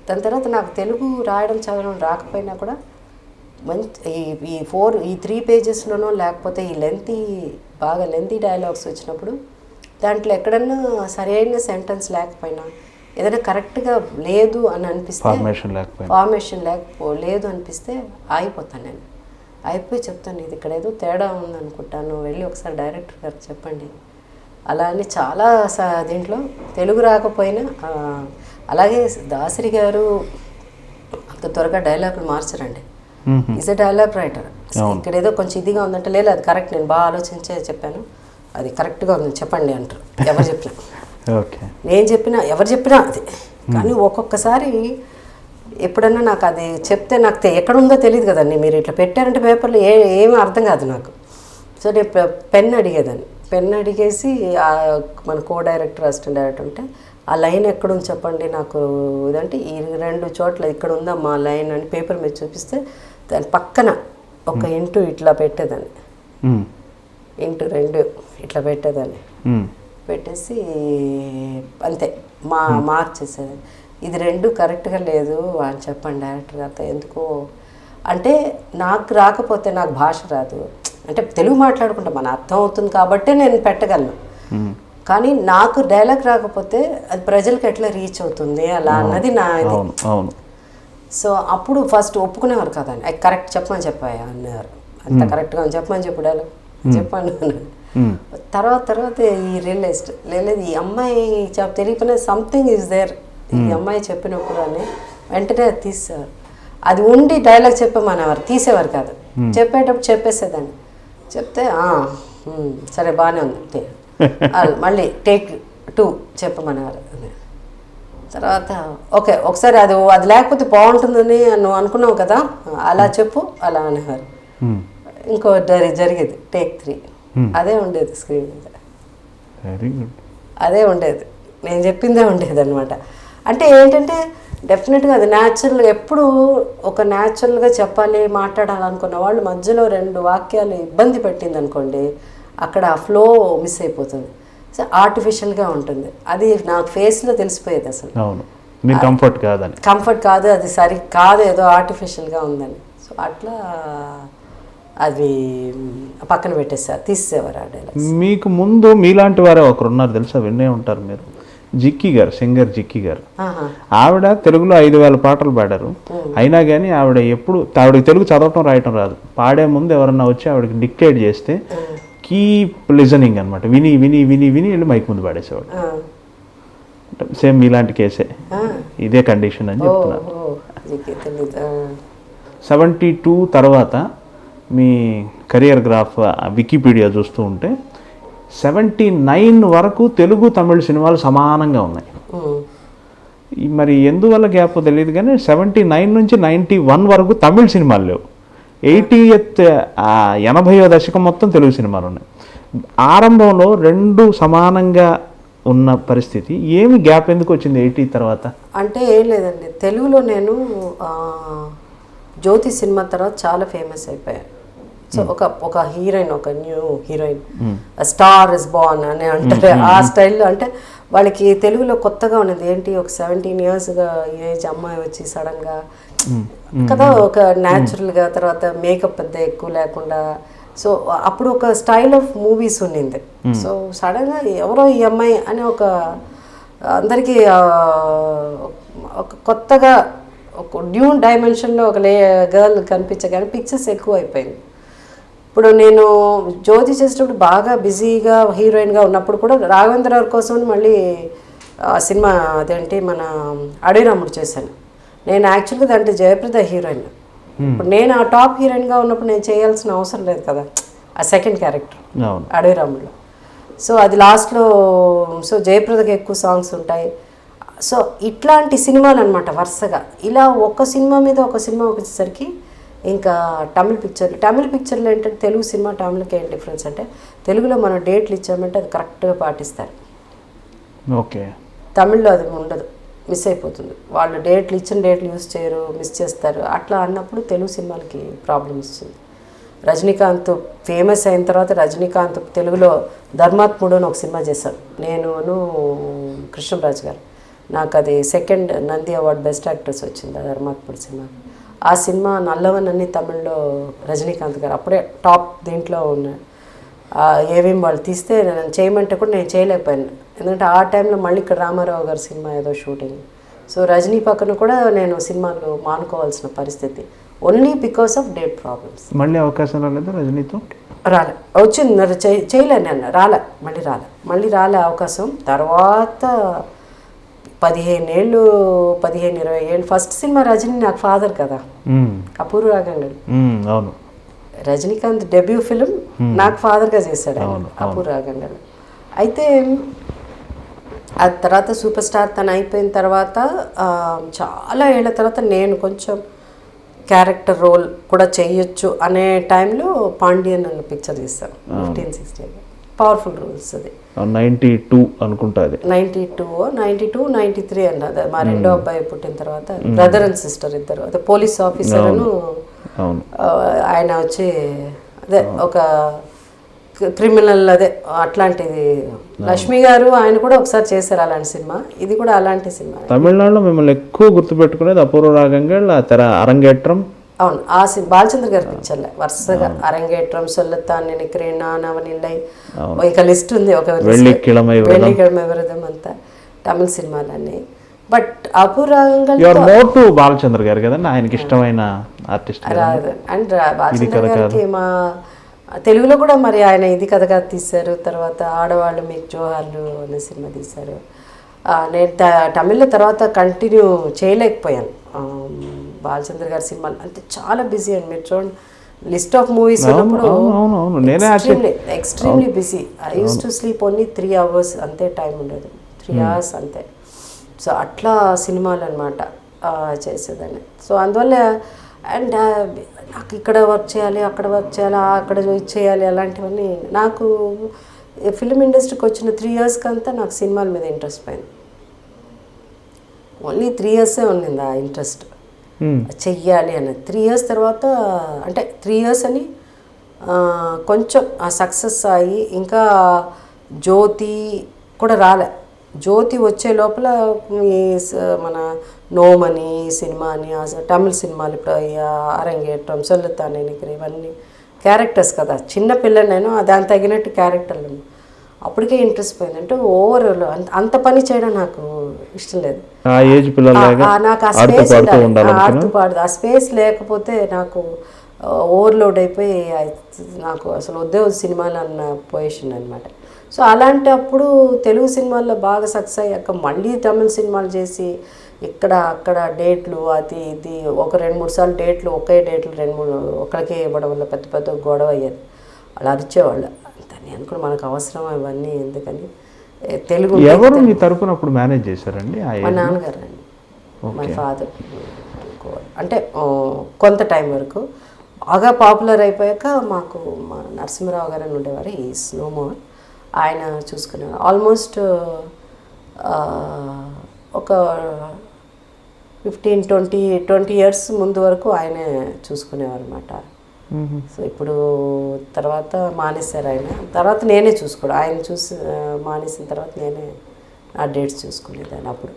దాని తర్వాత నాకు తెలుగు రాయడం చదవడం రాకపోయినా కూడా మంచి ఈ 3 పేజెస్లోనో లేకపోతే ఈ బాగా లెంతీ డైలాగ్స్ వచ్చినప్పుడు దాంట్లో ఎక్కడన్నా సరైన సెంటెన్స్ లేకపోయినా ఏదైనా కరెక్ట్గా లేదు అని అనిపిస్తే ఫార్మేషన్ లేదు అనిపిస్తే ఆగిపోతాను నేను. అయిపోయి చెప్తాను, ఇది ఇక్కడ ఏదో తేడా ఉందనుకుంటాను, వెళ్ళి ఒకసారి డైరెక్టర్ గారికి చెప్పండి. అలా అని చాలా దీంట్లో తెలుగు రాకపోయినా అలాగే దాసరి గారు అంత త్వరగా డైలాగులు మార్చరండి. Is a dialogue writer. ఇక్కడ ఏదో కొంచెం ఇదిగా ఉందంటే లేదు అది కరెక్ట్, నేను బాగా ఆలోచించే చెప్పాను, అది కరెక్ట్గా ఉంది చెప్పండి అంటారు. ఎవరు చెప్పినా నేను చెప్పినా ఎవరు చెప్పినా అది. కానీ ఒక్కొక్కసారి ఎప్పుడన్నా నాకు అది చెప్తే నాకు ఎక్కడుందో తెలియదు కదండి, మీరు ఇట్లా పెట్టారంటే పేపర్లో ఏమీ అర్థం కాదు నాకు. సో నేను పెన్ అడిగేదాన్ని, పెన్ అడిగేసి మన డైరెక్టర్ అసిస్టెంట్ డైరెక్టర్ ఉంటే ఆ లైన్ ఎక్కడుంది చెప్పండి నాకు, ఇదంటే ఈ 2 చోట్ల ఇక్కడ ఉందమ్మా లైన్ అని పేపర్ మీద చూపిస్తే దాని పక్కన ఒక ఇంటూ ఇట్లా పెట్టేదాన్ని, ఇంటూ 2 ఇట్లా పెట్టేదాన్ని, పెట్టేసి అంతే మార్క్ చేసేదాన్ని. ఇది 2 కరెక్ట్గా లేదు అని చెప్పండి డైరెక్టర్ గారితో. ఎందుకో అంటే నాకు రాకపోతే, నాకు భాష రాదు అంటే తెలుగు మాట్లాడుకుంటా మన అర్థం అవుతుంది కాబట్టే నేను పెట్టగలను. కానీ నాకు డైలాగ్ రాకపోతే అది ప్రజలకు ఎట్లా రీచ్ అవుతుంది అలా అన్నది నా ఇది. సో అప్పుడు ఫస్ట్ ఒప్పుకునేవారు కదండి, అది కరెక్ట్ చెప్పమని చెప్పాయా అన్నారు, అంత కరెక్ట్గా చెప్పమని చెప్పు డైలాగ్ చెప్పండి అన్నాను. తర్వాత ఈ రియలైజ్డ్ లేదు ఈ అమ్మాయి తెలియకపోయినా సంథింగ్ ఈజ్ దేర్, ఈ అమ్మాయి చెప్పినప్పుడు అని వెంటనే అది తీసేవారు. అది ఉండి డైలాగ్ చెప్పమనేవారు, తీసేవారు కాదు. చెప్పేటప్పుడు చెప్పేసేదాన్ని, చెప్తే సరే బాగానే ఉంది మళ్ళీ టేక్ 2 చెప్పమనేవారు. తర్వాత ఓకే ఒకసారి అది లేకపోతే బాగుంటుందని నువ్వు అనుకున్నావు కదా అలా చెప్పు అలా అనేవారు. ఇంకో జరిగేది టేక్ 3, అదే ఉండేది స్క్రీన్ మీద, అదే ఉండేది, నేను చెప్పిందే ఉండేది అనమాట. అంటే ఏంటంటే డెఫినెట్గా అది న్యాచురల్గా ఎప్పుడు ఒక న్యాచురల్గా చెప్పాలి మాట్లాడాలనుకున్న వాళ్ళు మధ్యలో 2 వాక్యాలు ఇబ్బంది పెట్టింది అనుకోండి, అక్కడ ఆ ఫ్లో మిస్ అయిపోతుంది. సో ఆర్టిఫిషియల్గా ఉంటుంది, అది నాకు ఫేస్లో తెలిసిపోయేది అసలు కంఫర్ట్ కాదు, అది సరి కాదు, ఏదో ఆర్టిఫిషియల్గా ఉందని. సో అట్లా అది పక్కన పెట్టేసారు, తీసేవారు ఆ డైలాగ్స్. మీకు ముందు మీలాంటి వారే ఒకరు ఉన్నారు తెలుసా, వినే ఉంటారు మీరు, జిక్కి గారు, సింగర్ జిక్కి గారు. ఆవిడ తెలుగులో 5,000 పాటలు పాడారు. అయినా కానీ ఆవిడకి తెలుగు చదవటం రాయటం రాదు. పాడే ముందు ఎవరన్నా వచ్చి ఆవిడకి డిక్టేట్ చేస్తే కీప్ లిజనింగ్ అనమాట, విని విని విని విని వెళ్ళి మైక్ ముందు పాడేసేవాడు. సేమ్ మీలాంటి కేసే, ఇదే కండిషన్ అని చెప్తున్నారు. 72 తర్వాత మీ కెరియర్ గ్రాఫ్ వికీపీడియా చూస్తూ ఉంటే 79 వరకు తెలుగు తమిళ సినిమాలు సమానంగా ఉన్నాయి. మరి ఎందువల్ల గ్యాప్ తెలియదు కానీ 79 నుంచి 91 వరకు తమిళ సినిమాలు లేవు. 80వ దశకం మొత్తం తెలుగు సినిమాలు ఉన్నాయి. ఆరంభంలో 2 సమానంగా ఉన్న పరిస్థితి, ఏమి గ్యాప్ ఎందుకు వచ్చింది 80 తర్వాత? అంటే ఏం లేదండి, తెలుగులో నేను జ్యోతి సినిమా తర్వాత చాలా ఫేమస్ అయిపోయాను. సో ఒక హీరోయిన్, ఒక new heroine, star is born అని అంటారు ఆ స్టైల్లో. అంటే వాళ్ళకి తెలుగులో కొత్తగా ఉన్నది ఏంటి, ఒక 17 ఇయర్స్గా ఏజ్ అమ్మాయి వచ్చి సడన్గా కదా ఒక న్యాచురల్గా, తర్వాత మేకప్ పెద్ద ఎక్కువ లేకుండా. సో అప్పుడు ఒక స్టైల్ ఆఫ్ మూవీస్ ఉన్నింది. సో సడన్గా ఎవరో ఈ అమ్మాయి అని ఒక అందరికీ ఒక కొత్తగా ఒక న్యూ డైమెన్షన్లో ఒక గర్ల్ కనిపించగానే పిక్చర్స్ ఎక్కువ అయిపోయింది. ఇప్పుడు నేను జ్యోతి చేసేటప్పుడు బాగా బిజీగా హీరోయిన్గా ఉన్నప్పుడు కూడా రాఘవేంద్ర గారి కోసం మళ్ళీ సినిమా అదేంటి మన అడవిరాముడు చేశాను. నేను యాక్చువల్గా దాంట్లో జయప్రద హీరోయిన్. ఇప్పుడు నేను ఆ టాప్ హీరోయిన్గా ఉన్నప్పుడు నేను చేయాల్సిన అవసరం లేదు కదా ఆ సెకండ్ క్యారెక్టర్ అడవిరాముడులో. సో అది లాస్ట్లో, సో జయప్రదకి ఎక్కువ సాంగ్స్ ఉంటాయి. సో ఇట్లాంటి సినిమాలు అనమాట వరుసగా. ఇలా ఒక సినిమా మీద ఒక సినిమా వచ్చేసరికి ఇంకా తమిళ పిక్చర్లు ఏంటంటే తెలుగు సినిమా తమిళకి ఏం డిఫరెన్స్ అంటే, తెలుగులో మనం డేట్లు ఇచ్చామంటే అది కరెక్ట్గా పాటిస్తారు. ఓకే, తమిళ్లో అది ఉండదు, మిస్ అయిపోతుంది. వాళ్ళు ఇచ్చిన డేట్లు యూజ్ చేయరు, మిస్ చేస్తారు. అట్లా అన్నప్పుడు తెలుగు సినిమాలకి ప్రాబ్లం వస్తుంది. రజనీకాంత్ ఫేమస్ అయిన తర్వాత తెలుగులో ధర్మాత్ముడు అని ఒక సినిమా చేశాను, నేను కృష్ణరాజు గారు. నాకు అది second Nandi award best actress వచ్చింది ధర్మాత్ముడు సినిమా. ఆ సినిమా నల్లవన్ అని తమిళ్లో రజనీకాంత్ గారు అప్పుడే టాప్ దీంట్లో ఉన్నాడు. ఏవేం వాళ్ళు తీస్తే నేను చేయమంటే కూడా నేను చేయలేకపోయాను, ఎందుకంటే ఆ టైంలో మళ్ళీ ఇక్కడ రామారావు గారి సినిమా ఏదో షూటింగ్. సో రజనీ పక్కన కూడా నేను సినిమాలు మానుకోవాల్సిన పరిస్థితి, only because of date problems. మళ్ళీ అవకాశం రాలేదు రజనీతో? రాలే, వచ్చింది చేయలేను నేను, మళ్ళీ రాలే అవకాశం. తర్వాత 15 ఏళ్ళు 15-20 ఏళ్ళు ఫస్ట్ సినిమా రజనీ నాకు ఫాదర్ కదా, అపూర్వ రాగంగల్. అవును, రజనీకాంత్ డెబ్యూ ఫిలిం నాకు ఫాదర్గా చేశాడు ఆయన, అపూర్వ రాగంగల్. అయితే ఆ తర్వాత సూపర్ స్టార్ తను అయిపోయిన తర్వాత చాలా ఏళ్ళ తర్వాత నేను కొంచెం క్యారెక్టర్ రోల్ కూడా చేయొచ్చు అనే టైంలో పాండ్యన్ అన్న పిక్చర్ తీస్తాను 15-16. పవర్ఫుల్ రోల్స్ అది 92 అనుకుంటా, అది 92-93 అన్నది. మా రెండో అబ్బాయి పుట్టిన తర్వాత బ్రదర్ అండ్ సిస్టర్ ఇద్దరు, అదే పోలీస్ ఆఫీసర్ను ఆయన వచ్చి అదే ఒక క్రిమినల్, అదే అట్లాంటిది. లక్ష్మి గారు ఆయన కూడా ఒకసారి చేశారు అలాంటి సినిమా, ఇది కూడా అలాంటి సినిమా. తమిళనాడులో మిమ్మల్ని ఎక్కువ గుర్తుపెట్టుకునేది అపూర్వ రాగంగల్, తెర అరంగేట్రం. అవును, ఆ బాలచంద్ర గారి పిక్చర్లే వరుసగా అరంగేట్రం, సొల్లత్తాన్ నిனைக்கிறேன், నవనిల్లై, ఇక లిస్ట్ ఉంది, ఒక వెள்ளிக்கிழமை విరదం అంతా తమిళ సినిమాలన్నీ. బట్ అపూర్వ రాగంగల్ మోటు బాలచంద్ర గారు కదండి, ఆయనకి ఇష్టమైన ఆర్టిస్ట్. అండ్ బాలచంద్ర గారికి మా తెలుగులో కూడా మరి ఆయన ఇది కథగా తీశారు. తర్వాత ఆడవాళ్ళు మీకు జోహార్లు అనే సినిమా తీశారు. నేను తమిళ్లో తర్వాత కంటిన్యూ చేయలేకపోయాను బాలచంద్ర గారి సినిమాలు, అంటే చాలా బిజీ అండి. మీరు చూడండి లిస్ట్ ఆఫ్ మూవీస్ ఉన్నప్పుడు extremely busy. I use to sleep only 3 hours, అంతే టైం ఉండేది, 3 hours అంతే. సో అట్లా సినిమాలు అనమాట చేసేదాన్ని. సో అందువల్ల అండ్ నాకు ఇక్కడ వర్క్ చేయాలి, అక్కడ వర్క్ చేయాలి, అక్కడ చేయాలి, అలాంటివన్నీ. నాకు ఫిల్మ్ ఇండస్ట్రీకి వచ్చిన 3 years అంతా నాకు సినిమాల మీద ఇంట్రెస్ట్ పోయింది. ఓన్లీ 3 years ఉన్నింది ఆ ఇంట్రెస్ట్, చెయ్యాలి అన్నది. 3 years తర్వాత, అంటే 3 years అని కొంచెం సక్సెస్ అయ్యి, ఇంకా జ్యోతి కూడా రాలే. జ్యోతి వచ్చే లోపల మన నోమని సినిమా అని తమిళ సినిమాలు ఇప్పుడు అరంగేట్రం, సొల్లత్తాన్ నిனைக்கிறேன், ఇవన్నీ క్యారెక్టర్స్ కదా, చిన్న పిల్ల నేను, దానికి తగినట్టు క్యారెక్టర్లు అప్పటికే ఇంట్రెస్ట్ పోయింది. అంటే ఓవరాల్ అంత పని చేయడం నాకు ఇష్టం లేదు. నాకు ఆ స్పేస్ ఆడుతూ ఆ స్పేస్ లేకపోతే నాకు ఓవర్లోడ్ అయిపోయి నాకు అసలు వద్దే సినిమాలు అన్న పొజిషన్ అనమాట. సో అలాంటప్పుడు తెలుగు సినిమాల్లో బాగా సక్సెస్ అయ్యాక మళ్ళీ తమిళ సినిమాలు చేసి ఇక్కడ అక్కడ డేట్లు అది ఇది ఒక 2-3 సార్లు డేట్లు, ఒకే డేట్లు 2-3 ఒకరికే ఇవ్వడం వల్ల పెద్ద పెద్ద గొడవ అయ్యేది. అలా అరిచేవాళ్ళు. అంతని అనుకుని మనకు అవసరం ఇవన్నీ ఎందుకని. తెలుగు ఎవరు మీ తరపున అప్పుడు మేనేజ్ చేశారండి? మా నాన్నగారు అండి, మా ఫాదర్. అంటే కొంత టైం వరకు బాగా పాపులర్ అయిపోయాక మాకు మా నరసింహరావు గారు అని ఉండేవారు, ఈజ్ నో మోర్. ఆయన చూసుకునేవారు. ఆల్మోస్ట్ ఒక 15-20 years ముందు వరకు ఆయనే చూసుకునేవారు అనమాట. సో ఇప్పుడు తర్వాత మానేశారు ఆయన. తర్వాత నేనే చూసుకోవడం, ఆయన చూసి మానేసిన తర్వాత నేనే ఆ డేట్స్ చూసుకునేదాన్ని అప్పుడు.